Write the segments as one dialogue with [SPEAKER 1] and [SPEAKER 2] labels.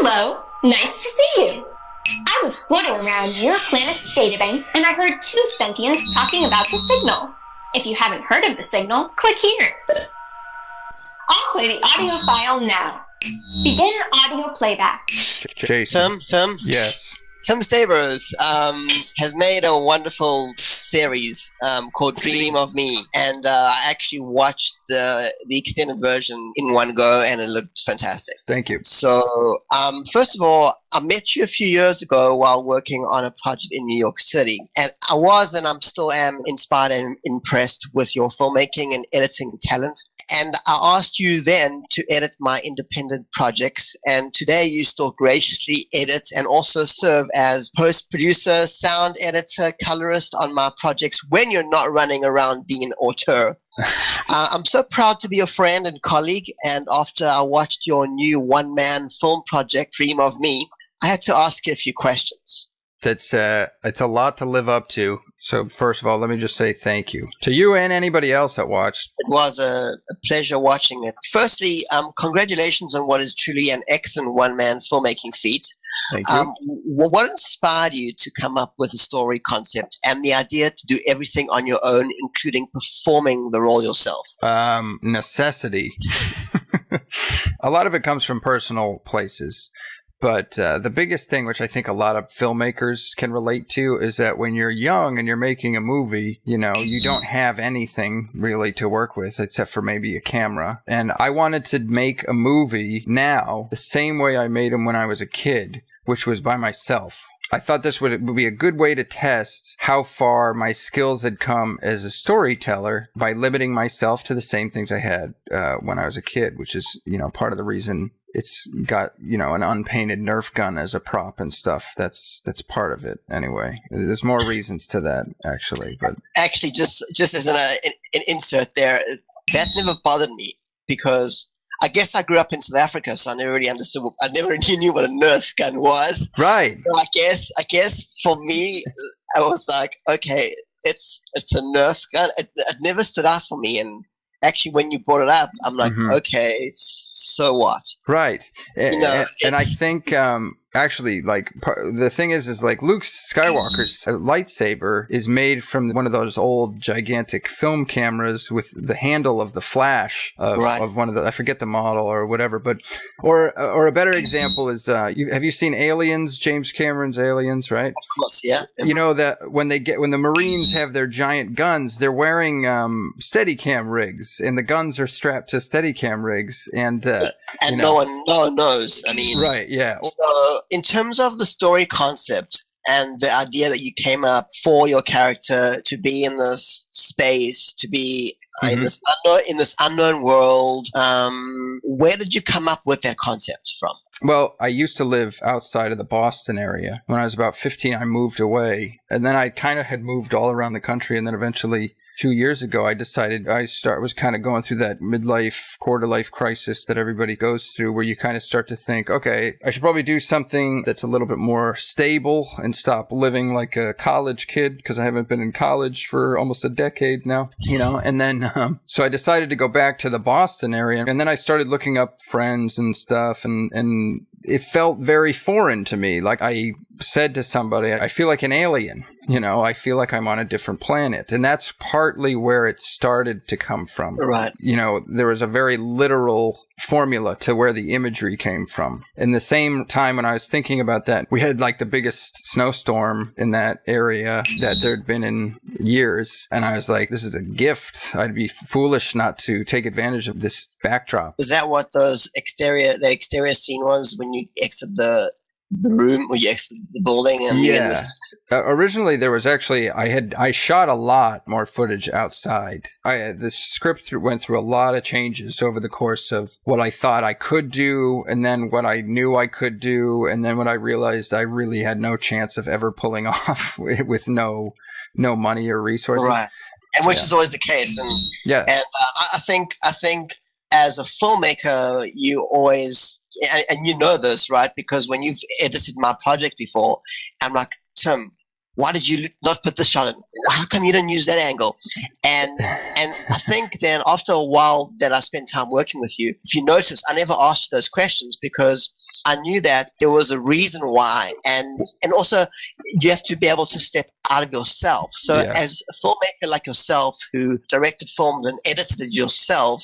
[SPEAKER 1] Hello, nice to see you. I was floating around your planet's databank and I heard two sentients talking about the signal. If you haven't heard of the signal, click here. I'll play the audio file now. Begin audio playback.
[SPEAKER 2] Jason.
[SPEAKER 3] Tim?
[SPEAKER 2] Yes.
[SPEAKER 3] Tim Stabers has made a wonderful series called Dream of Me, and I actually watched the extended version in one go, and it looked fantastic.
[SPEAKER 2] Thank you.
[SPEAKER 3] So, first of all, I met you a few years ago while working on a project in New York City, and I was and I still am inspired and impressed with your filmmaking and editing talent. And I asked you then to edit my independent projects, and today you still graciously edit and also serve as post-producer, sound editor, colorist on my projects when you're not running around being an auteur. I'm so proud to be a friend and colleague, and after I watched your new one-man film project, Dream of Me, I had to ask you a few questions.
[SPEAKER 2] It's a lot to live up to. So first of all, let me just say thank you to you and anybody else that watched.
[SPEAKER 3] It was a pleasure watching it. Firstly, congratulations on what is truly an excellent one-man filmmaking feat.
[SPEAKER 2] Thank you.
[SPEAKER 3] What inspired you to come up with a story concept and the idea to do everything on your own, including performing the role yourself?
[SPEAKER 2] Necessity. A lot of it comes from personal places. But the biggest thing, which I think a lot of filmmakers can relate to, is that when you're young and you're making a movie, you know, you don't have anything really to work with except for maybe a camera. And I wanted to make a movie now the same way I made them when I was a kid, which was by myself. I thought this would be a good way to test how far my skills had come as a storyteller by limiting myself to the same things I had when I was a kid, which is, you know, part of the reason it's got, you know, an unpainted Nerf gun as a prop and stuff. That's part of it anyway. There's more reasons to that, actually. But
[SPEAKER 3] actually, just as an insert there, that never bothered me because I guess I grew up in South Africa, so I never really understood. I never really knew what a Nerf gun was.
[SPEAKER 2] Right.
[SPEAKER 3] So I guess for me, I was like, okay, it's a Nerf gun. It never stood out for me, and actually, when you brought it up, I'm like, okay, so what?
[SPEAKER 2] Right.
[SPEAKER 3] You know,
[SPEAKER 2] and I think actually, like, the thing is like Luke Skywalker's lightsaber is made from one of those old gigantic film cameras with the handle of the flash of one of the, I forget the model or whatever, but or a better example is have you seen Aliens, James Cameron's Aliens, right?
[SPEAKER 3] Of course, yeah.
[SPEAKER 2] You know that when the Marines have their giant guns, they're wearing Steadicam rigs, and the guns are strapped to Steadicam rigs, and you know,
[SPEAKER 3] no one knows. I mean,
[SPEAKER 2] right? Yeah.
[SPEAKER 3] So, in terms of the story concept and the idea that you came up for your character to be in this space, to be in this unknown world, where did you come up with that concept from?
[SPEAKER 2] Well, I used to live outside of the Boston area. When I was about 15, I moved away, and then I kind of had moved all around the country, and then eventually 2 years ago, I decided was kind of going through that midlife, quarter-life crisis that everybody goes through, where you kind of start to think, okay, I should probably do something that's a little bit more stable and stop living like a college kid, because I haven't been in college for almost a decade now, you know. And then, so I decided to go back to the Boston area, and then I started looking up friends and stuff, and it felt very foreign to me. Like I said to somebody, I feel like an alien, you know, I feel like I'm on a different planet. And that's partly where it started to come from.
[SPEAKER 3] Right.
[SPEAKER 2] You know, there was a very literal formula to where the imagery came from. In the same time when I was thinking about that, we had like the biggest snowstorm in that area that there'd been in years. And I was like, this is a gift. I'd be foolish not to take advantage of this backdrop.
[SPEAKER 3] Is that what that exterior scene was when you exit the room, or you exit the building? And
[SPEAKER 2] yeah. Originally, there was actually, I shot a lot more footage outside. The script went through a lot of changes over the course of what I thought I could do, and then what I knew I could do, and then what I realized I really had no chance of ever pulling off with no money or resources.
[SPEAKER 3] Right. And which is always the case. And
[SPEAKER 2] yeah.
[SPEAKER 3] And I think as a filmmaker, you always, and you know this, right? Because when you've edited my project before, I'm like, Tim, why did you not put this shot in? How come you didn't use that angle? And I think then after a while that I spent time working with you, if you notice, I never asked you those questions because I knew that there was a reason why. And also you have to be able to step out of yourself. So as a filmmaker like yourself who directed, filmed, and edited it yourself,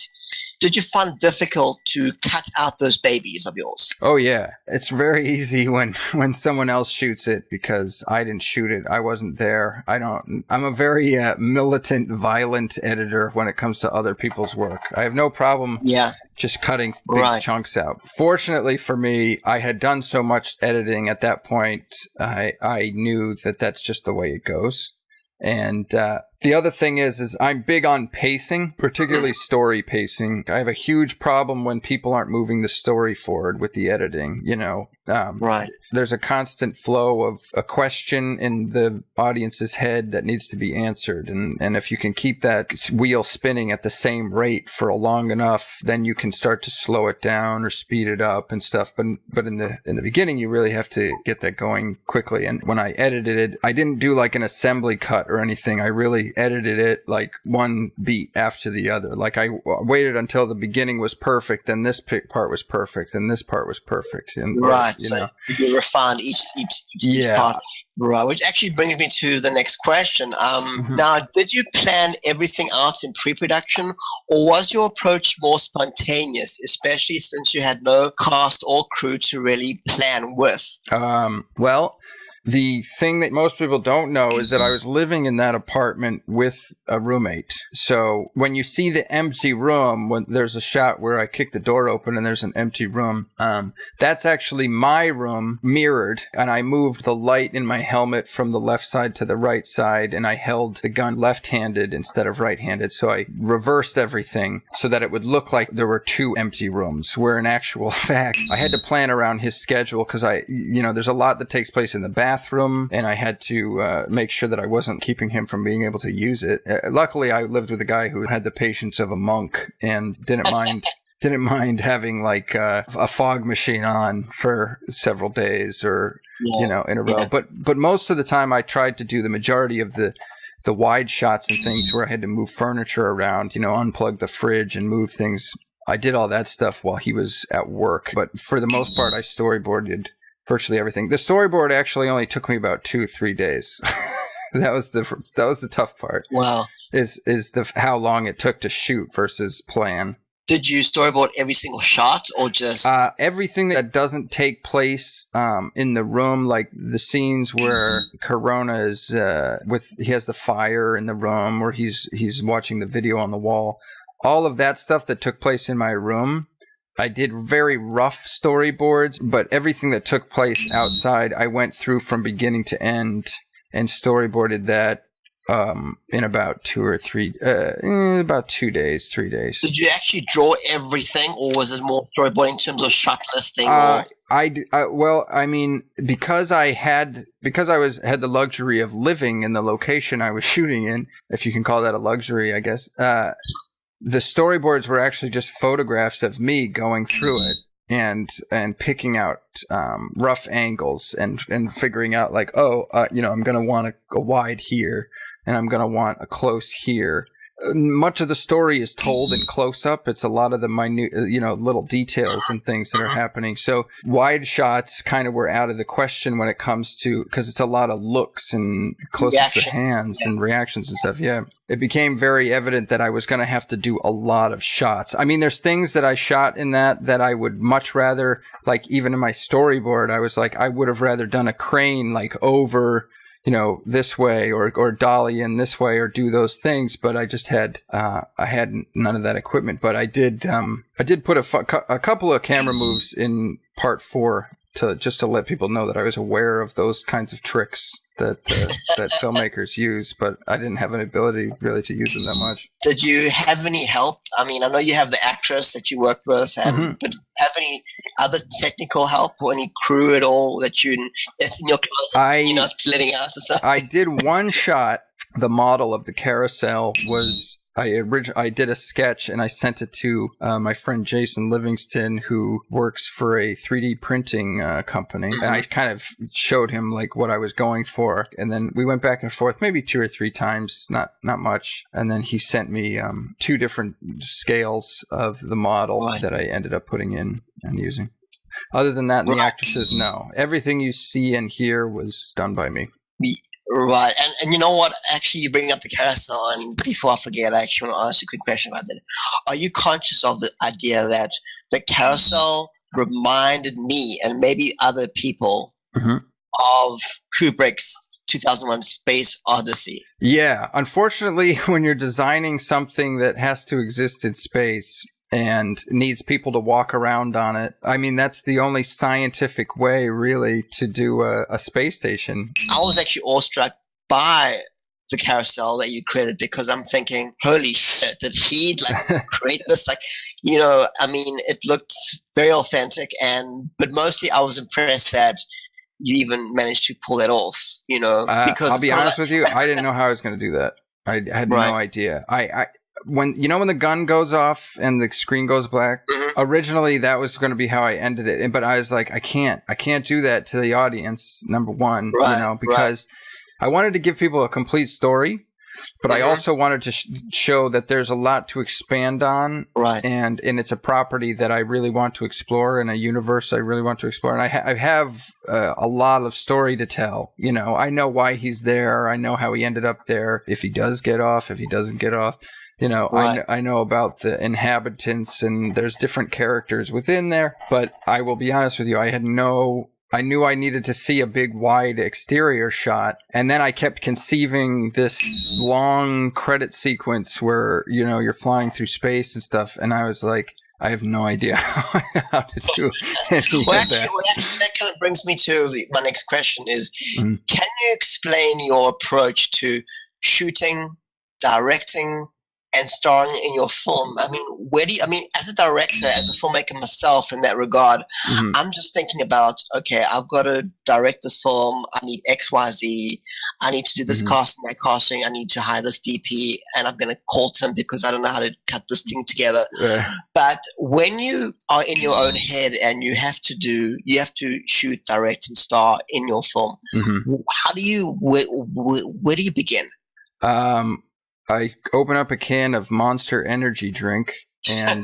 [SPEAKER 3] did you find it difficult to cut out those babies of yours?
[SPEAKER 2] Oh, yeah. It's very easy when someone else shoots it because I didn't shoot it. I wasn't there. I'm a very militant, violent editor when it comes to other people's work. I have no problem just cutting big chunks out. Fortunately for me, I had done so much editing at that point, I knew that that's just the way it goes. And the other thing is I'm big on pacing, particularly story pacing. I have a huge problem when people aren't moving the story forward with the editing, you know. There's a constant flow of a question in the audience's head that needs to be answered. And if you can keep that wheel spinning at the same rate for long enough, then you can start to slow it down or speed it up and stuff. But in the beginning, you really have to get that going quickly. And when I edited it, I didn't do like an assembly cut or anything. I really edited it like one beat after the other. Like I waited until the beginning was perfect, then this part was perfect, and this part was perfect. And
[SPEAKER 3] you refine each part. Right, which actually brings me to the next question. Now, did you plan everything out in pre-production, or was your approach more spontaneous, especially since you had no cast or crew to really plan with?
[SPEAKER 2] Well, the thing that most people don't know is that I was living in that apartment with a roommate. So when you see the empty room, when there's a shot where I kick the door open and there's an empty room, that's actually my room mirrored. And I moved the light in my helmet from the left side to the right side, and I held the gun left-handed instead of right-handed. So I reversed everything so that it would look like there were two empty rooms, where in actual fact, I had to plan around his schedule because there's a lot that takes place in the bathroom, and I had to make sure that I wasn't keeping him from being able to use it. Luckily, I lived with a guy who had the patience of a monk and didn't mind having like a fog machine on for several days or in a row. But most of the time, I tried to do the majority of the wide shots and things where I had to move furniture around, unplug the fridge and move things. I did all that stuff while he was at work. But for the most part, I storyboarded virtually everything. The storyboard actually only took me about 2-3 days. That was the tough part.
[SPEAKER 3] Wow.
[SPEAKER 2] Is how long it took to shoot versus plan.
[SPEAKER 3] Did you storyboard every single shot or just
[SPEAKER 2] everything that doesn't take place in the room, like the scenes where Corona is he has the fire in the room, or he's watching the video on the wall. All of that stuff that took place in my room, I did very rough storyboards, but everything that took place outside, I went through from beginning to end and storyboarded that in about 2 days, 3 days.
[SPEAKER 3] Did you actually draw everything, or was it more storyboarding in terms of shot listing? Because I had the luxury of living in the location I was shooting in, if you can call that a luxury, I guess. The storyboards were actually just photographs of me going through it and picking out rough angles and figuring out like, I'm going to want a wide here and I'm going to want a close here. Much of the story is told in close-up. It's a lot of the minute, little details and things that are happening. So wide shots kind of were out of the question when it comes to, because it's a lot of looks and close-up to hands and reactions and stuff. Yeah. It became very evident that I was going to have to do a lot of shots. I mean, there's things that I shot in that I would much rather, like even in my storyboard, I was like, I would have rather done a crane like over this way or dolly in this way or do those things. But I just had, I had none of that equipment, but I did put a couple of camera moves in part 4 to let people know that I was aware of those kinds of tricks that filmmakers use, but I didn't have an ability really to use them that much. Did you have any help? I mean, I know you have the actress that you work with, but have any other technical help or any crew at all that's in your closet, letting out and stuff?
[SPEAKER 2] I did one shot. The model of the carousel was I did a sketch and I sent it to my friend Jason Livingston, who works for a 3D printing company. And I kind of showed him like what I was going for, and then we went back and forth maybe 2 or 3 times, not much. And then he sent me 2 different scales of the model that I ended up putting in and using. Other than that, and the actresses, no. Everything you see and hear was done by me.
[SPEAKER 3] Right. And you know what? Actually, you bring up the carousel, and before I forget, I actually want to ask you a quick question about that. Are you conscious of the idea that the carousel reminded me, and maybe other people, of Kubrick's 2001 Space Odyssey?
[SPEAKER 2] Yeah. Unfortunately, when you're designing something that has to exist in space and needs people to walk around on it, I mean, that's the only scientific way, really, to do a space station.
[SPEAKER 3] I was actually awestruck by the carousel that you created, because I'm thinking, holy shit, did he create this? I mean, it looked very authentic, but mostly I was impressed that you even managed to pull that off, because
[SPEAKER 2] I'll be honest with you, I didn't know how I was going to do that. I had no idea. When the gun goes off and the screen goes black, originally that was going to be how I ended it. But I was like, I can't do that to the audience. Number one, because I wanted to give people a complete story, but I also wanted to show that there's a lot to expand on. Right. And it's a property that I really want to explore, and a universe I really want to explore. And I have a lot of story to tell. I know why he's there. I know how he ended up there. If he does get off, if he doesn't get off. I know about the inhabitants, and there's different characters within there, but I will be honest with you, I knew I needed to see a big wide exterior shot, and then I kept conceiving this long credit sequence where, you're flying through space and stuff, and I was like, I have no idea how to do any of that.
[SPEAKER 3] That kind of brings me to my next question is, can you explain your approach to shooting, directing, and starring in your film? I mean, as a director, as a filmmaker myself in that regard, I'm just thinking about, okay, I've got to direct this film. I need X, Y, Z. I need to do this casting, that casting. I need to hire this DP, and I'm going to call Tim because I don't know how to cut this thing together. But when you are in your own head and you have to shoot, direct, and star in your film, where do you begin?
[SPEAKER 2] I open up a can of Monster Energy drink, and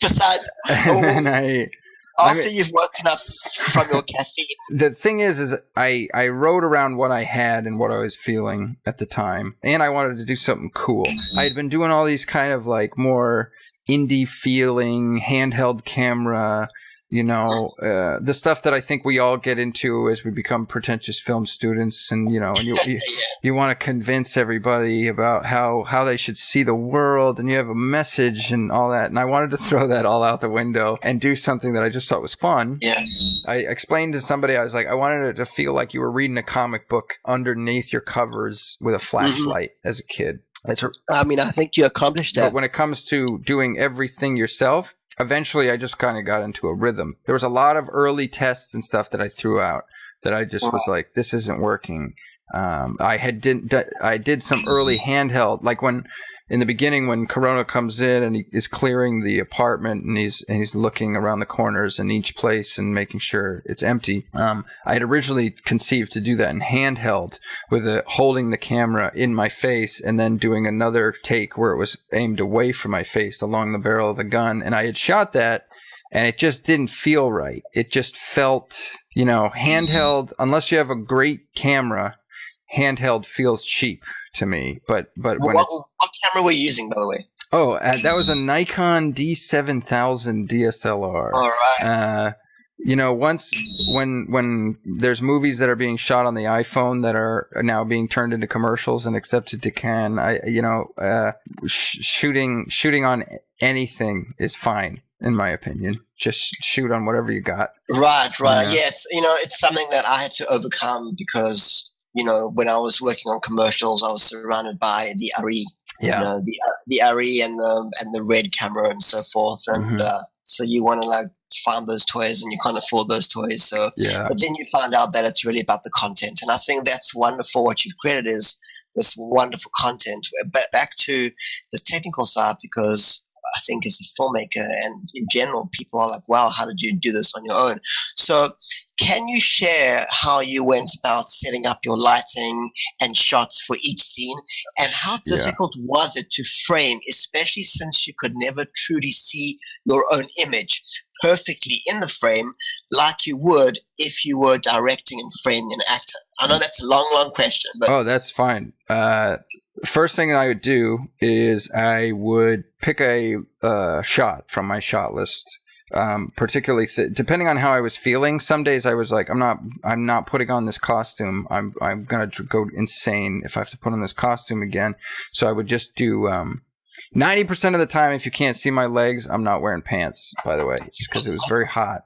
[SPEAKER 3] besides, after you've woken up from your caffeine.
[SPEAKER 2] The thing is I wrote around what I had and what I was feeling at the time, and I wanted to do something cool. I had been doing all these kind of like more indie feeling, handheld camera, the stuff that I think we all get into as we become pretentious film students, and you want to convince everybody about how they should see the world, and you have a message and all that. And I wanted to throw that all out the window and do something that I just thought was fun. Yeah. I explained to somebody, I was like, I wanted it to feel like you were reading a comic book underneath your covers with a flashlight as a kid.
[SPEAKER 3] I think you accomplished that.
[SPEAKER 2] But when it comes to doing everything yourself, eventually I just kind of got into a rhythm. There was a lot of early tests and stuff that I threw out that I just was like, this isn't working. I did some early handheld, like in the beginning when Corona comes in and he is clearing the apartment and he's looking around the corners in each place and making sure it's empty. I had originally conceived to do that in handheld with holding the camera in my face and then doing another take where it was aimed away from my face along the barrel of the gun. And I had shot that and it just didn't feel right. It just felt, handheld, unless you have a great camera, handheld feels cheap to me, but when
[SPEAKER 3] what camera were you using, by the way?
[SPEAKER 2] Oh, that was a Nikon D7000 DSLR.
[SPEAKER 3] All right.
[SPEAKER 2] Once when there's movies that are being shot on the iPhone that are now being turned into commercials and accepted to Cannes, shooting on anything is fine in my opinion. Just shoot on whatever you got. Right.
[SPEAKER 3] Yeah, it's something that I had to overcome because when I was working on commercials, I was surrounded by the RE, the RE and the red camera and so forth. And so you want to find those toys and you can't afford those toys. So, but then you find out that it's really about the content. And I think that's wonderful. What you've created is this wonderful content. But back to the technical side, because I think as a filmmaker and in general, people are like, wow, how did you do this on your own? So can you share how you went about setting up your lighting and shots for each scene? And how difficult was it to frame, especially since you could never truly see your own image perfectly in the frame like you would if you were directing and framing an actor? I know that's a long question. But
[SPEAKER 2] oh, that's fine. First thing I would do is I would pick a shot from my shot list. Particularly depending on how I was feeling. Some days I was like, I'm not putting on this costume. I'm gonna go insane if I have to put on this costume again. So I would just do 90% of the time, if you can't see my legs, I'm not wearing pants, by the way, just because it was very hot.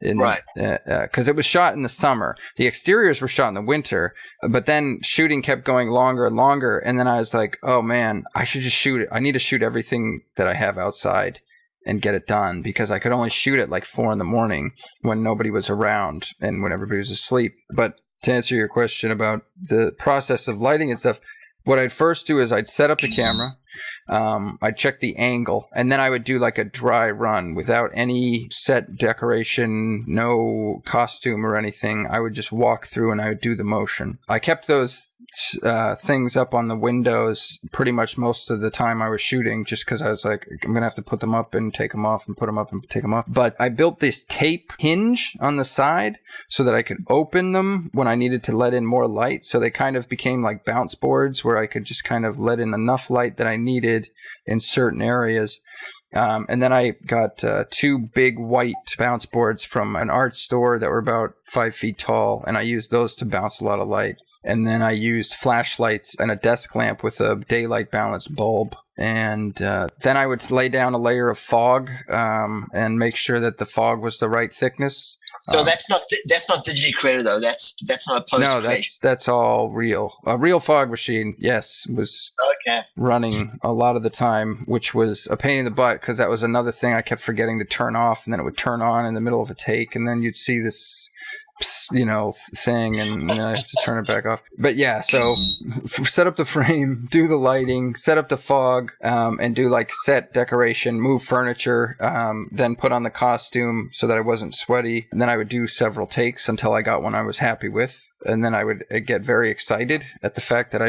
[SPEAKER 3] Right.
[SPEAKER 2] Because it was shot in the summer. The exteriors were shot in the winter, but then shooting kept going longer and longer. And then I was like, oh man, I should just shoot it. I need to shoot everything that I have outside and get it done, because I could only shoot at like 4 a.m. when nobody was around and when everybody was asleep. But to answer your question about the process of lighting and stuff, what I'd first do is I'd set up the camera, I'd check the angle, and then I would do like a dry run without any set decoration, no costume or anything. I would just walk through and I would do the motion. I kept those things up on the windows pretty much most of the time I was shooting, just because I was like, I'm gonna have to put them up and take them off and put them up and take them off. But I built this tape hinge on the side so that I could open them when I needed to let in more light. So they kind of became like bounce boards where I could just kind of let in enough light that I needed in certain areas. And then I got 2 big white bounce boards from an art store that were about 5 feet tall, and I used those to bounce a lot of light. And then I used flashlights and a desk lamp with a daylight balanced bulb. And then I would lay down a layer of fog and make sure that the fog was the right thickness.
[SPEAKER 3] So that's not digitally created though. That's not a post creation.
[SPEAKER 2] No, that's all real. A real fog machine, yes, was running a lot of the time, which was a pain in the butt because that was another thing I kept forgetting to turn off, and then it would turn on in the middle of a take, and then you'd see this thing, and then I have to turn it back off. But yeah, so set up the frame, do the lighting, set up the fog, and do like set decoration, move furniture, then put on the costume so that I wasn't sweaty. And then I would do several takes until I got one I was happy with. And then I would get very excited at the fact that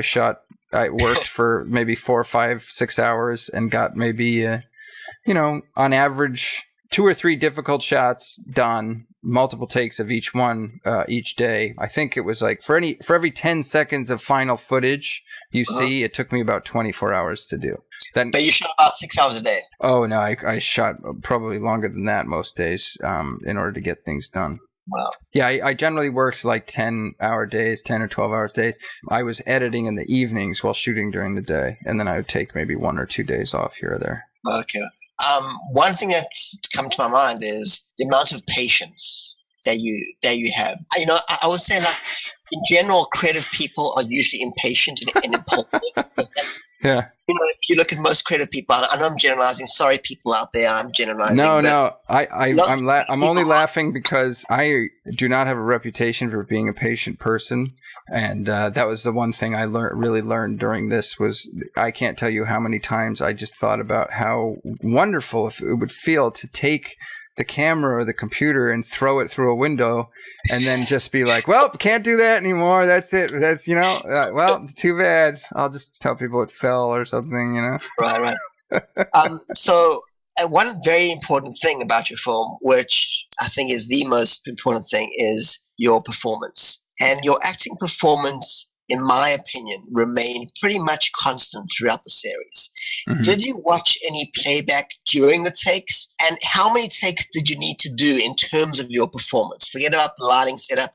[SPEAKER 2] I worked for maybe 4, 5, 6 hours and got maybe, on average 2 or 3 difficult shots done, multiple takes of each one each day. I think it was like for every 10 seconds of final footage you see, it took me about 24 hours to do. But
[SPEAKER 3] you shot about 6 hours a day.
[SPEAKER 2] Oh no, I shot probably longer than that most days in order to get things done.
[SPEAKER 3] Wow.
[SPEAKER 2] Yeah, I generally worked like 10-hour days, 10 or 12-hour days. I was editing in the evenings while shooting during the day, and then I would take maybe 1 or 2 days off here or there.
[SPEAKER 3] Okay. One thing that's come to my mind is the amount of patience that you have. I would say, like, in general, creative people are usually impatient and impulsive.
[SPEAKER 2] Yeah.
[SPEAKER 3] If you look at most creative people, I know I'm generalizing. Sorry, people out there, I'm generalizing.
[SPEAKER 2] No. I'm only laughing because I do not have a reputation for being a patient person, and that was the one thing I really learned during this. Was I can't tell you how many times I just thought about how wonderful it would feel to take the camera or the computer and throw it through a window and then just be like, well, can't do that anymore. That's it. That's, well, too bad. I'll just tell people it fell or something,
[SPEAKER 3] Right. So one very important thing about your film, which I think is the most important thing, is your performance. And your acting performance, in my opinion, remained pretty much constant throughout the series. Mm-hmm. Did you watch any playback during the takes? And how many takes did you need to do in terms of your performance? Forget about the lighting setup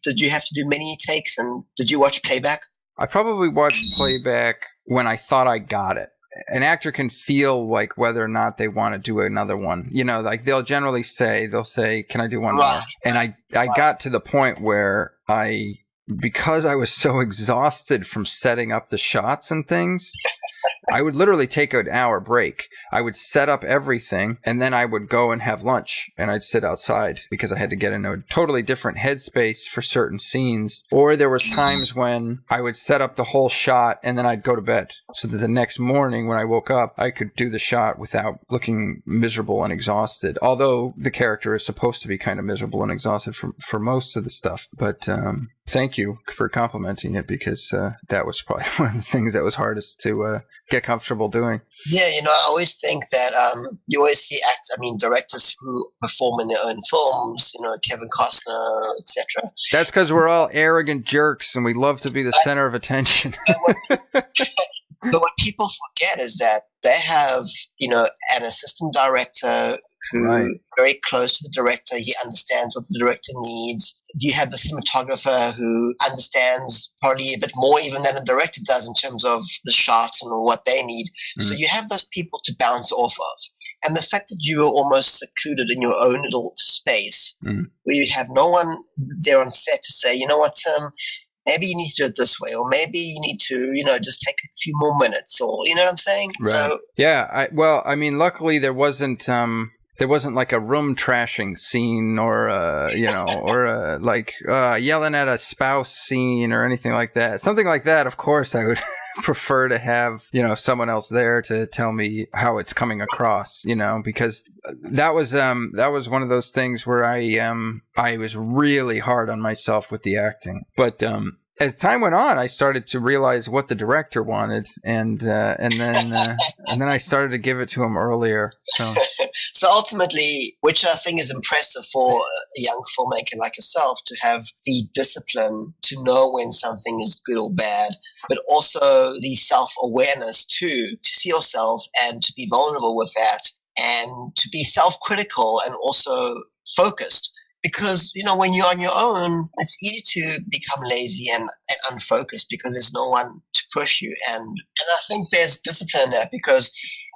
[SPEAKER 3] did you have to do many takes, and did you watch playback?
[SPEAKER 2] I probably watched playback when I thought I got it. An actor can feel like whether or not they want to do another one. Like they'll say, can I do one more? And I got to the point where because I was so exhausted from setting up the shots and things, I would literally take an hour break. I would set up everything, and then I would go and have lunch, and I'd sit outside because I had to get in a totally different headspace for certain scenes. Or there was times when I would set up the whole shot, and then I'd go to bed so that the next morning when I woke up, I could do the shot without looking miserable and exhausted. Although the character is supposed to be kind of miserable and exhausted for most of the stuff. But thank you for complimenting it, because that was probably one of the things that was hardest to get comfortable doing.
[SPEAKER 3] Yeah, I always think that you always see directors who perform in their own films, Kevin Costner, etc.
[SPEAKER 2] That's because we're all arrogant jerks and we love to be the center of attention.
[SPEAKER 3] But what people forget is that they have, an assistant director who very close to the director. He understands what the director needs. You have the cinematographer who understands probably a bit more even than the director does in terms of the shot and what they need. So you have those people to bounce off of. And the fact that you are almost secluded in your own little space where you have no one there on set to say, you know what, Tim, maybe you need to do it this way, or maybe you need to, just take a few more minutes, or you know what I'm saying?
[SPEAKER 2] Right.
[SPEAKER 3] So
[SPEAKER 2] yeah, luckily there wasn't like a room trashing scene or yelling at a spouse scene or anything like that. Something like that, of course, I would prefer to have, someone else there to tell me how it's coming across, because that was one of those things where I was really hard on myself with the acting. But as time went on, I started to realize what the director wanted, and then I started to give it to him earlier.
[SPEAKER 3] So ultimately, which I think is impressive for a young filmmaker like yourself, to have the discipline to know when something is good or bad, but also the self-awareness to see yourself and to be vulnerable with that, and to be self-critical and also focused. Because, when you're on your own, it's easy to become lazy and unfocused because there's no one to push you. And I think there's discipline in that, because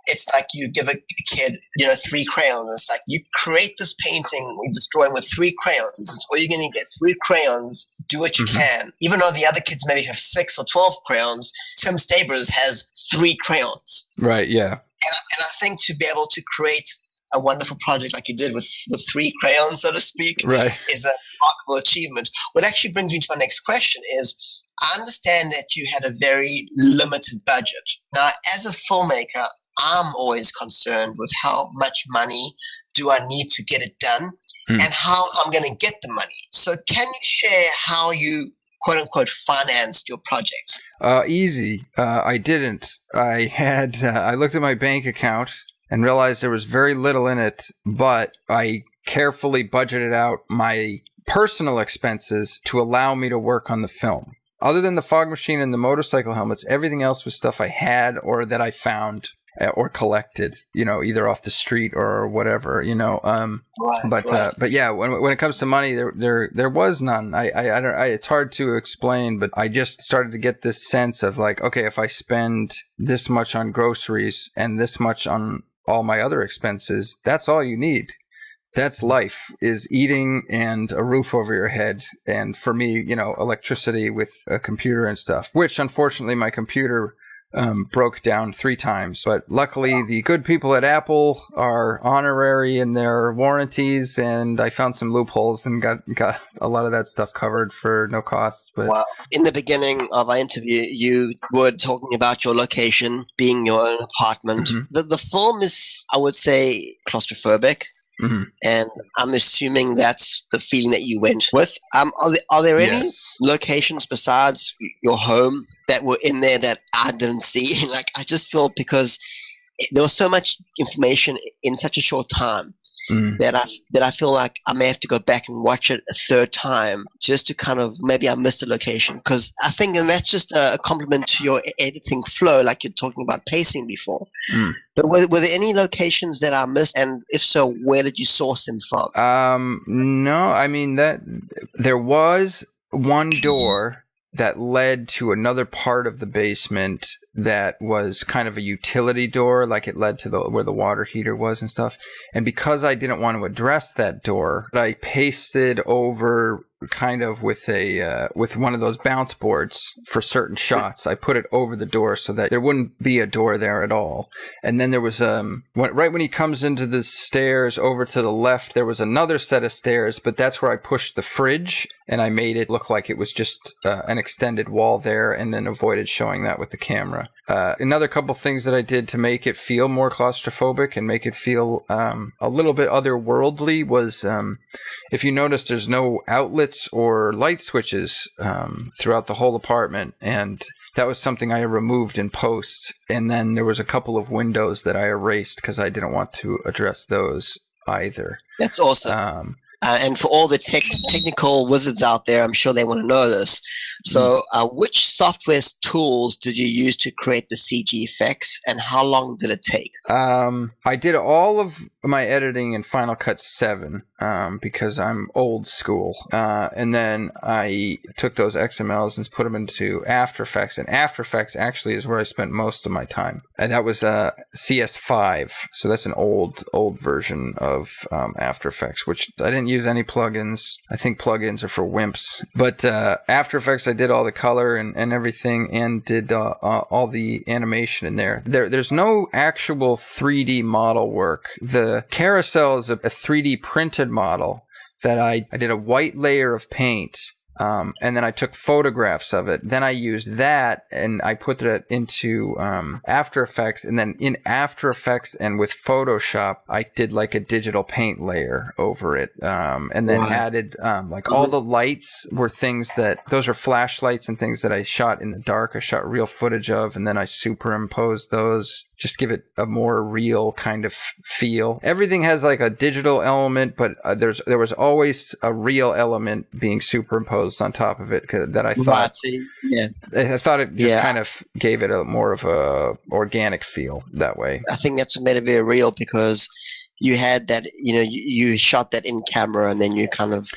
[SPEAKER 3] it's like you give a kid, 3 crayons. It's like you create this painting, this drawing with 3 crayons. It's all you're going to get, 3 crayons. Do what you can. Even though the other kids maybe have 6 or 12 crayons, Tim Stabers has 3 crayons.
[SPEAKER 2] Right, yeah.
[SPEAKER 3] And I think to be able to create a wonderful project like you did with 3 crayons, so to speak, is a remarkable achievement. What actually brings me to my next question is, I understand that you had a very limited budget. Now, as a filmmaker, I'm always concerned with how much money do I need to get it done and how I'm going to get the money. So can you share how you, quote unquote, financed your project?
[SPEAKER 2] Easy. I didn't. I looked at my bank account and realized there was very little in it, but I carefully budgeted out my personal expenses to allow me to work on the film. Other than the fog machine and the motorcycle helmets, everything else was stuff I had or that I found or collected, either off the street or whatever, But yeah, when it comes to money, there was none. It's hard to explain, but I just started to get this sense of like, okay, if I spend this much on groceries and this much on all my other expenses, that's all you need. That's life, is eating and a roof over your head. And for me, electricity with a computer and stuff, which unfortunately my computer broke down 3 times. But luckily, the good people at Apple are honorary in their warranties, and I found some loopholes and got a lot of that stuff covered for no cost. But
[SPEAKER 3] in the beginning of our interview, you were talking about your location being your own apartment. The film is, I would say, claustrophobic. And I'm assuming that's the feeling that you went with. Are there any locations besides your home that were in there that I didn't see? Like, I just feel, because there was so much information in such a short time that I feel like I may have to go back and watch it a 3rd time just to kind of, maybe I missed a location. Because I think, and that's just a compliment to your editing flow, like you're talking about pacing before. But were there any locations that I missed? And if so, where did you source them from?
[SPEAKER 2] No, I mean, that there was one door that led to another part of the basement that was kind of a utility door, like it led to where the water heater was and stuff. And because I didn't want to address that door, I pasted over kind of with one of those bounce boards for certain shots. I put it over the door so that there wouldn't be a door there at all. And then there was right when he comes into the stairs over to the left, there was another set of stairs, but that's where I pushed the fridge and I made it look like it was just an extended wall there, and then avoided showing that with the camera. Another couple things that I did to make it feel more claustrophobic and make it feel a little bit otherworldly was, if you notice, there's no outlets or light switches throughout the whole apartment, and that was something I removed in post. And then there was a couple of windows that I erased because I didn't want to address those either.
[SPEAKER 3] That's awesome. And for all the technical wizards out there, I'm sure they want to know this. So which software tools did you use to create the CG effects, and how long did it take?
[SPEAKER 2] I did all of my editing in Final Cut 7 because I'm old school. And then I took those XMLs and put them into After Effects. And After Effects actually is where I spent most of my time. And that was CS5. So that's an old version of After Effects, which I didn't use any plugins. I think plugins are for wimps. But After Effects, I did all the color and everything, and did all the animation in there. There's no actual 3D model work. The carousel is a 3D printed model that I did a white layer of paint. And then I took photographs of it. Then I used that and I put it into After Effects. And then in After Effects and with Photoshop, I did like a digital paint layer over it. And then added like all the lights were things those are flashlights and things that I shot in the dark. I shot real footage of, and then I superimposed those. Just give it a more real kind of feel. Everything has like a digital element, but there was always a real element being superimposed on top of it that I thought. I thought it just kind of gave it a more of a organic feel that way.
[SPEAKER 3] I think that's what made it very real, because you had that, you shot that in camera, and then you kind of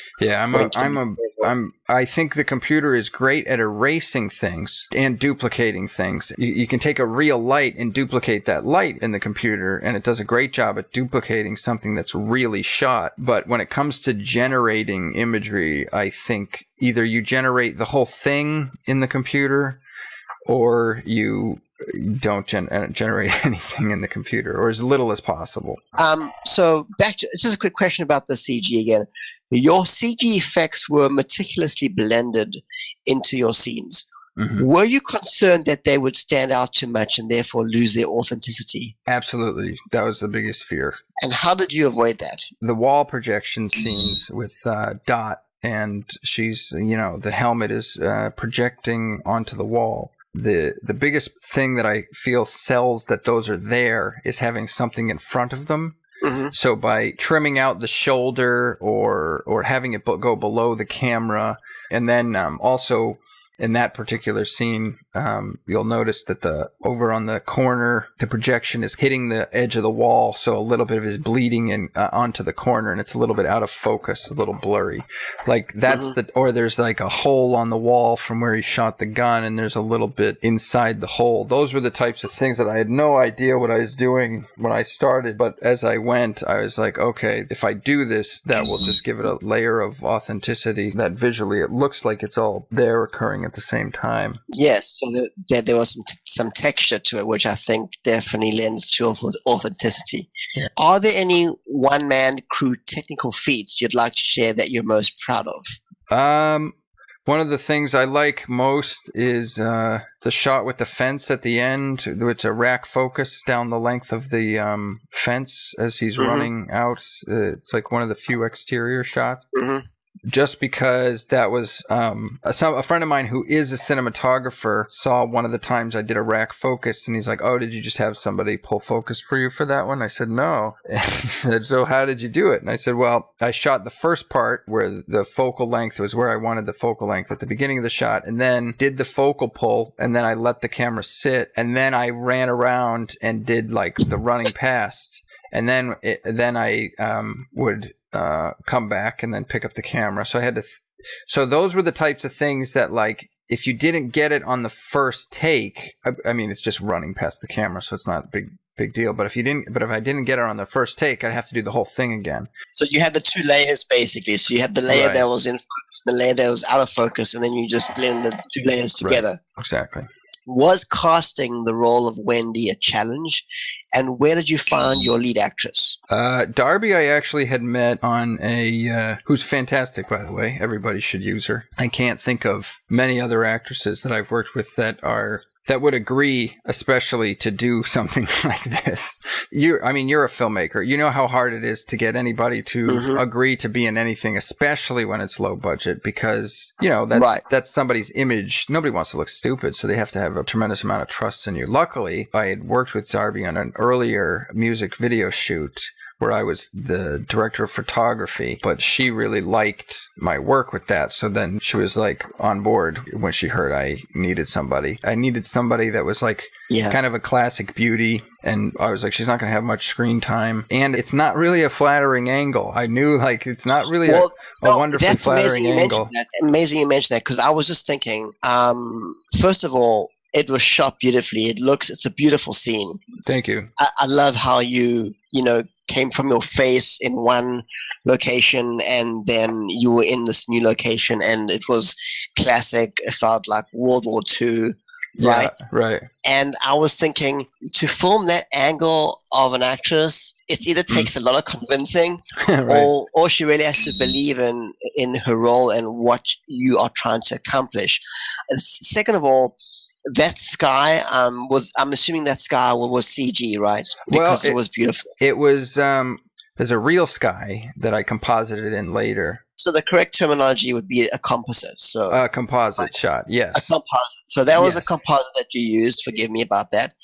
[SPEAKER 2] I think the computer is great at erasing things and duplicating things. You can take a real light and duplicate that light in the computer, and it does a great job at duplicating something that's really shot. But when it comes to generating imagery, I think either you generate the whole thing in the computer, or you don't generate anything in the computer, or as little as possible.
[SPEAKER 3] So back to just a quick question about the CG again. Your CG effects were meticulously blended into your scenes. Mm-hmm. Were you concerned that they would stand out too much and therefore lose their authenticity?
[SPEAKER 2] Absolutely. That was the biggest fear.
[SPEAKER 3] And how did you avoid that?
[SPEAKER 2] The wall projection scenes with Dot, and she's, the helmet is projecting onto the wall. The biggest thing that I feel sells that those are there is having something in front of them. Mm-hmm. So by trimming out the shoulder or having it go below the camera, and then also in that particular scene, you'll notice that over on the corner, the projection is hitting the edge of the wall, so a little bit of it is bleeding onto the corner, and it's a little bit out of focus, a little blurry. Like that's or there's like a hole on the wall from where he shot the gun, and there's a little bit inside the hole. Those were the types of things that I had no idea what I was doing when I started, but as I went, I was like, okay, if I do this, that will just give it a layer of authenticity that visually it looks like it's all there occurring at the same time.
[SPEAKER 3] Yes, so there was some texture to it, which I think definitely lends to authenticity. Yeah. Are there any one-man crew technical feats you'd like to share that you're most proud of?
[SPEAKER 2] One of the things I like most is the shot with the fence at the end. It's a rack focus down the length of the fence as he's running out. It's like one of the few exterior shots. Mm-hmm. Just because that was a friend of mine who is a cinematographer saw one of the times I did a rack focus, and he's like, "Oh, did you just have somebody pull focus for you for that one?" I said, "No." And he said, "So how did you do it?" And I said, "Well, I shot the first part where the focal length was where I wanted the focal length at the beginning of the shot, and then did the focal pull, and then I let the camera sit, and then I ran around and did like the running past, and then I would come back and then pick up the camera." So I had to. So those were the types of things that, like, if you didn't get it on the first take, I mean, it's just running past the camera, so it's not a big deal. But if I didn't get it on the first take, I'd have to do the whole thing again.
[SPEAKER 3] So you had the two layers basically. So you had the layer that was in focus, the layer that was out of focus, and then you just blend the two layers together.
[SPEAKER 2] Right. Exactly.
[SPEAKER 3] Was casting the role of Wendy a challenge? And where did you find your lead actress?
[SPEAKER 2] Darby, I actually had met on who's fantastic, by the way. Everybody should use her. I can't think of many other actresses that I've worked with that would agree, especially to do something like this. You're a filmmaker. You know how hard it is to get anybody to agree to be in anything, especially when it's low budget, because, that's somebody's image. Nobody wants to look stupid, so they have to have a tremendous amount of trust in you. Luckily, I had worked with Darby on an earlier music video shoot where I was the director of photography, but she really liked my work with that. So then she was like on board when she heard I needed somebody. I needed somebody that was like kind of a classic beauty. And I was like, she's not going to have much screen time. And it's not really a flattering angle. I knew like it's not really a wonderfully flattering angle.
[SPEAKER 3] Amazing you mentioned that, because I was just thinking, first of all, it was shot beautifully. It's a beautiful scene.
[SPEAKER 2] Thank you.
[SPEAKER 3] I love how you came from your face in one location and then you were in this new location, and it was classic. It felt like World War II, right?
[SPEAKER 2] Yeah, right.
[SPEAKER 3] And I was thinking, to film that angle of an actress, it either takes a lot of convincing right. or she really has to believe in her role and what you are trying to accomplish. And second of all, that sky I'm assuming that sky was CG, right? Because it was beautiful.
[SPEAKER 2] It was there's a real sky that I composited in later.
[SPEAKER 3] So the correct terminology would be a composite. So
[SPEAKER 2] a composite shot, yes.
[SPEAKER 3] A composite. So that was a composite that you used. Forgive me about that.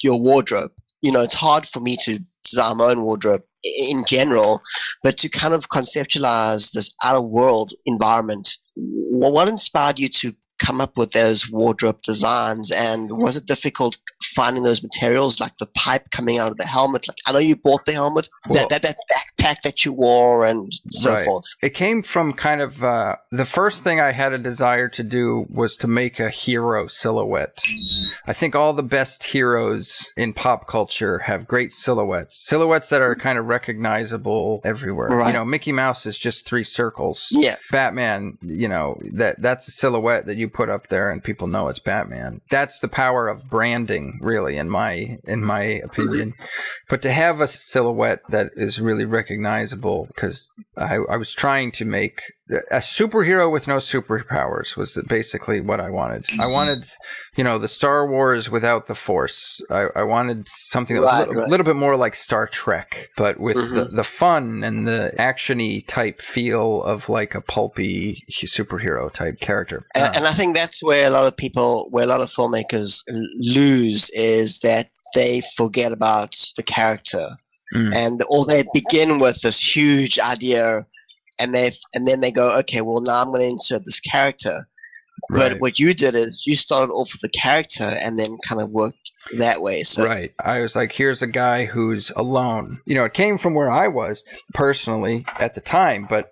[SPEAKER 3] Your wardrobe. It's hard for me to design my own wardrobe in general, but to kind of conceptualize this outer world environment. What inspired you to come up with those wardrobe designs, and was it difficult finding those materials, like the pipe coming out of the helmet? Like, I know you bought the helmet, that backpack that you wore, and so forth.
[SPEAKER 2] It came from kind of the first thing I had a desire to do was to make a hero silhouette. I think all the best heroes in pop culture have great silhouettes that are kind of recognizable everywhere. Right. Mickey Mouse is just 3 circles.
[SPEAKER 3] Yeah.
[SPEAKER 2] Batman, that's a silhouette that you put up there and people know it's Batman. That's the power of branding, really, in my opinion. But to have a silhouette that is really recognizable, because I was trying to make a superhero with no superpowers was basically what I wanted. I wanted, the Star Wars without the Force. I wanted something that was a little bit more like Star Trek, but with the fun and the action-y type feel of like a pulpy superhero type character.
[SPEAKER 3] And I think that's where a lot of filmmakers lose, is that they forget about the character. Or they begin with this huge idea, and then they go, okay, well, now I'm going to insert this character. Right. But what you did is you started off with the character and then kind of worked that way. So.
[SPEAKER 2] Right. I was like, here's a guy who's alone. It came from where I was personally at the time, but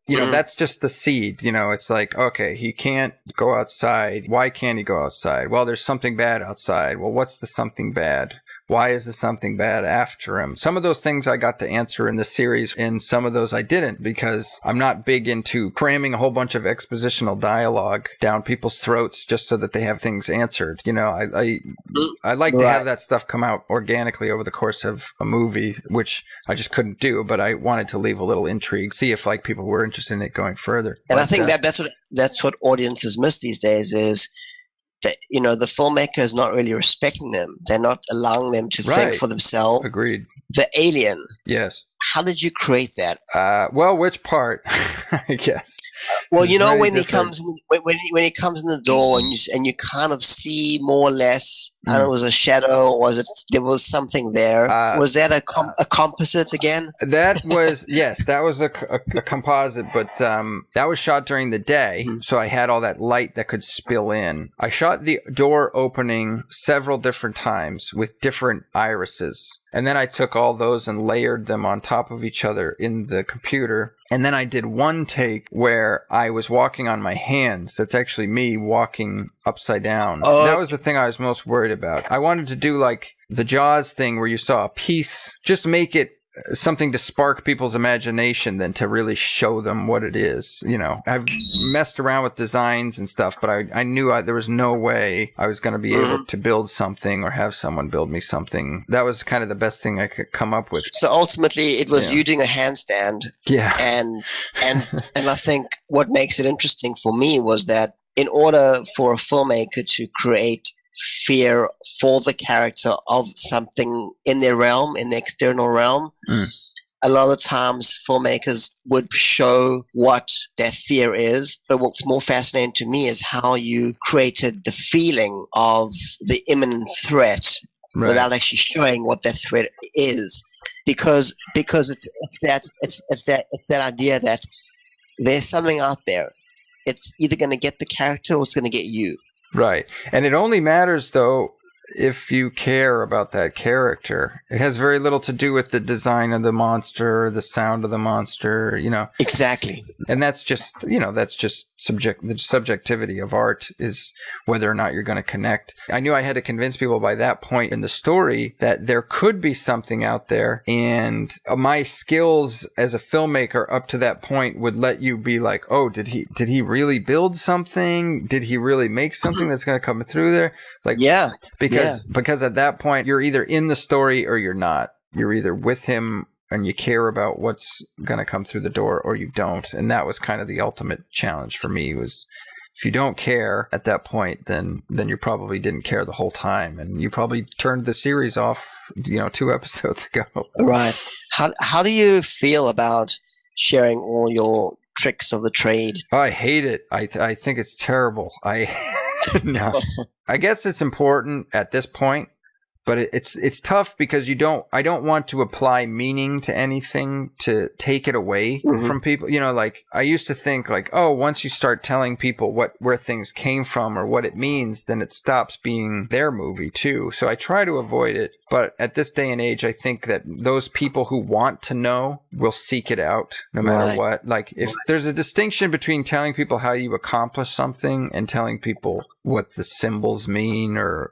[SPEAKER 2] that's just the seed. It's like, okay, he can't go outside. Why can't he go outside? Well, there's something bad outside. Well, what's the something bad? Why is there something bad after him? Some of those things I got to answer in the series, and some of those I didn't, because I'm not big into cramming a whole bunch of expositional dialogue down people's throats just so that they have things answered. I like to have that stuff come out organically over the course of a movie, which I just couldn't do, but I wanted to leave a little intrigue, see if people were interested in it going further.
[SPEAKER 3] And I think that's what audiences miss these days, is that the filmmaker is not really respecting them. They're not allowing them to think for themselves.
[SPEAKER 2] Agreed.
[SPEAKER 3] The alien.
[SPEAKER 2] Yes.
[SPEAKER 3] How did you create that?
[SPEAKER 2] Well, which part? I guess.
[SPEAKER 3] Well, when he comes when he comes in the door and you kind of see more or less. I don't know, it was a shadow. There was something there? Was that a composite again?
[SPEAKER 2] That was yes. That was a composite, but that was shot during the day, so I had all that light that could spill in. I shot the door opening several different times with different irises. And then I took all those and layered them on top of each other in the computer. And then I did one take where I was walking on my hands. That's actually me walking upside down. That was the thing I was most worried about. I wanted to do like the Jaws thing where you saw a piece, just make it something to spark people's imagination than to really show them what it is. You know, I've messed around with designs and stuff, but I knew there was no way I was going to be able to build something or have someone build me something. That was kind of the best thing I could come up with.
[SPEAKER 3] So ultimately it was you doing a handstand.
[SPEAKER 2] Yeah.
[SPEAKER 3] And I think what makes it interesting for me was that in order for a filmmaker to create fear for the character of something in their realm, in the external realm, a lot of times filmmakers would show what that fear is. But what's more fascinating to me is how you created the feeling of the imminent threat without actually showing what that threat is. Because it's that idea that there's something out there. It's either going to get the character or it's going to get you.
[SPEAKER 2] Right. And it only matters, though, if you care about that character. It has very little to do with the design of the monster, the sound of the monster, you know.
[SPEAKER 3] Exactly.
[SPEAKER 2] And that's just, the subjectivity of art is whether or not you're going to connect. I knew I had to convince people by that point in the story that there could be something out there, and my skills as a filmmaker up to that point would let you be like, oh, did he really build something? Did he really make something that's going to come through there? Like, yeah, because at that point you're either in the story or you're not. You're either with him and you care about what's going to come through the door, or you don't. And that was kind of the ultimate challenge for me, was if you don't care at that point, then you probably didn't care the whole time. And you probably turned the series off, 2 episodes ago. Right.
[SPEAKER 3] How do you feel about sharing all your tricks of the trade?
[SPEAKER 2] Oh, I hate it. I think it's terrible. No. I guess it's important at this point. But it's tough because I don't want to apply meaning to anything to take it away from people. Like I used to think like, oh, once you start telling people where things came from or what it means, then it stops being their movie too. So I try to avoid it. But at this day and age, I think that those people who want to know will seek it out no matter what. Like if there's a distinction between telling people how you accomplish something and telling people what the symbols mean or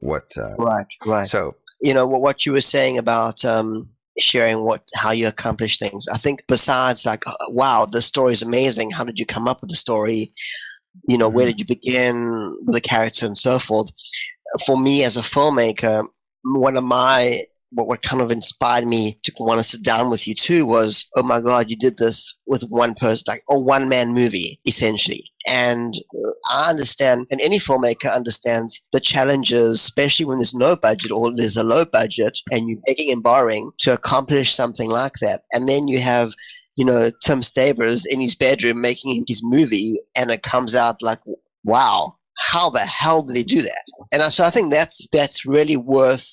[SPEAKER 2] what.
[SPEAKER 3] Right.
[SPEAKER 2] So,
[SPEAKER 3] what you were saying about sharing how you accomplish things. I think besides like, wow, the story is amazing. How did you come up with the story? Where did you begin with the character and so forth? For me as a filmmaker, what kind of inspired me to want to sit down with you too was, oh my God, you did this with one person, like a one-man movie, essentially. And I understand, and any filmmaker understands the challenges, especially when there's no budget or there's a low budget and you're begging and borrowing to accomplish something like that. And then you have, Tim Stabers in his bedroom making his movie, and it comes out like, wow, how the hell did he do that? And so I think that's really worth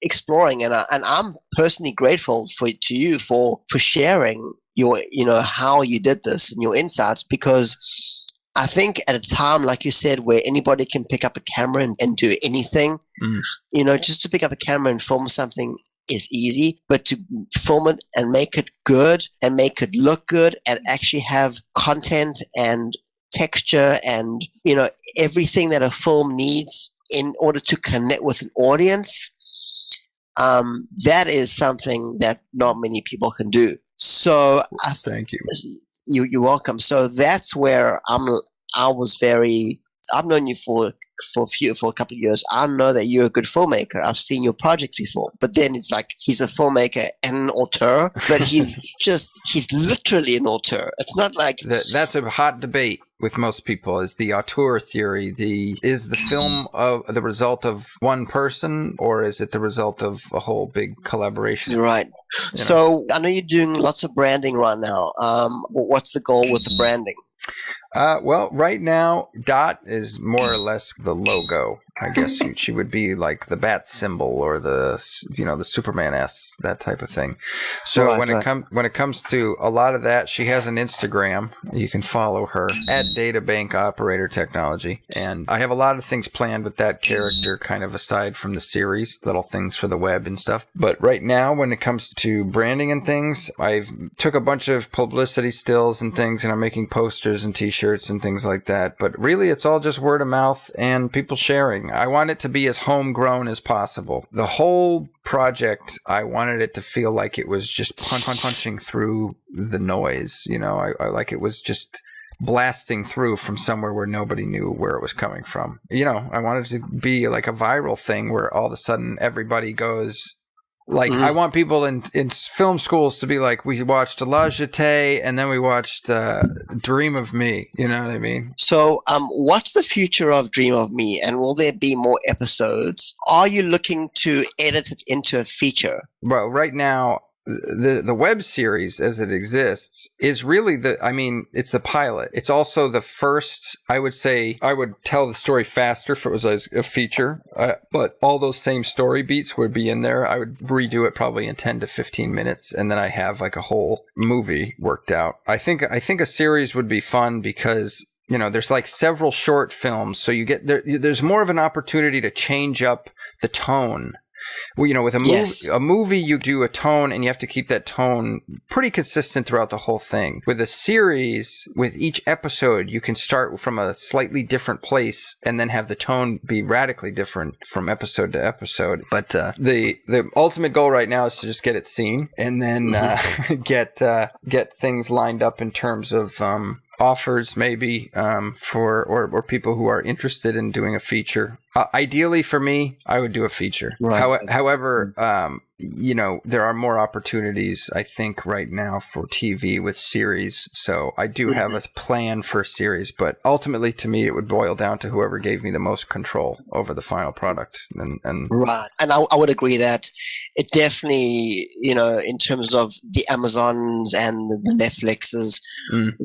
[SPEAKER 3] exploring, and I'm personally grateful to you for sharing your how you did this and your insights, because I think at a time, like you said, where anybody can pick up a camera and do anything, just to pick up a camera and film something is easy, but to film it and make it good and make it look good and actually have content and texture and everything that a film needs in order to connect with an audience, that is something that not many people can do. So
[SPEAKER 2] thank you.
[SPEAKER 3] You're welcome. So that's where I've known you for a couple of years. I know that you're a good filmmaker. I've seen your projects before. But then it's like he's a filmmaker and an auteur, but he's literally an auteur. It's not like
[SPEAKER 2] that's a hot debate with most people, is the auteur theory. Is the film the result of one person, or is it the result of a whole big collaboration?
[SPEAKER 3] Right. So I know you're doing lots of branding right now. What's the goal with the branding?
[SPEAKER 2] Well, right now, Dot is more or less the logo. I guess she would be like the bat symbol or the Superman S, that type of thing. So when it comes to a lot of that, she has an Instagram. You can follow her at Databank Operator Technology, and I have a lot of things planned with that character, kind of aside from the series, little things for the web and stuff. But right now, when it comes to branding and things, I've took a bunch of publicity stills and things, and I'm making posters and T-shirts and things like that. But really, it's all just word of mouth and people sharing. I want it to be as homegrown as possible. The whole project, I wanted it to feel like it was just punching through the noise. I like it was just blasting through from somewhere where nobody knew where it was coming from. I wanted it to be like a viral thing where all of a sudden everybody goes... Like, I want people in film schools to be like, we watched La Jetée and then we watched Dream of Me. You know what I mean? So,
[SPEAKER 3] what's the future of Dream of Me, and will there be more episodes? Are you looking to edit it into a feature?
[SPEAKER 2] Well, right now, the web series as it exists is really it's the pilot. It's also the first. I would say I would tell the story faster if it was a feature, but all those same story beats would be in there. I would redo it probably in 10 to 15 minutes, and then I have like a whole movie worked out. I think a series would be fun because there's like several short films, so you get there's more of an opportunity to change up the tone. Well, with a movie, you do a tone and you have to keep that tone pretty consistent throughout the whole thing. With a series, with each episode, you can start from a slightly different place and then have the tone be radically different from episode to episode. But the ultimate goal right now is to just get it seen and then get things lined up in terms of offers maybe for people who are interested in doing a feature. Ideally for me, I would do a feature. Right. However, there are more opportunities, I think, right now for TV with series. So I do have a plan for a series, but ultimately to me, it would boil down to whoever gave me the most control over the final product. And
[SPEAKER 3] right. And I would agree that it definitely, in terms of the Amazons and the Netflixes,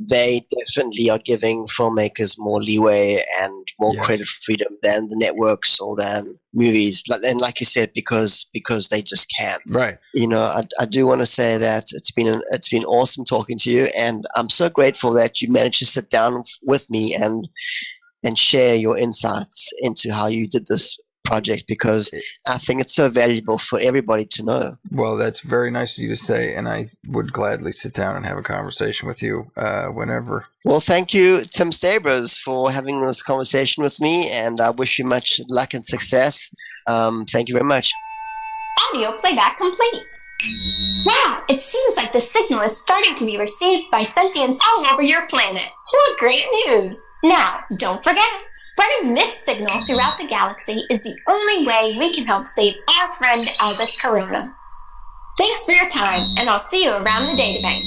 [SPEAKER 3] they definitely are giving filmmakers more leeway and more creative freedom than the networks or than movies. And like you said, because they just can. Right. I do want to say that it's been awesome talking to you, and I'm so grateful that you managed to sit down with me and share your insights into how you did this project, because I think it's so valuable for everybody to know.
[SPEAKER 2] Well, that's very nice of you to say, and I would gladly sit down and have a conversation with you whenever.
[SPEAKER 3] Well, thank you, Tim Stabers, for having this conversation with me, and I wish you much luck and success. Thank you very much.
[SPEAKER 1] Audio playback complete. Wow, it seems like the signal is starting to be received by sentients all over your planet. What great news! Now, don't forget, spreading this signal throughout the galaxy is the only way we can help save our friend Albus Corona. Thanks for your time, and I'll see you around the databank.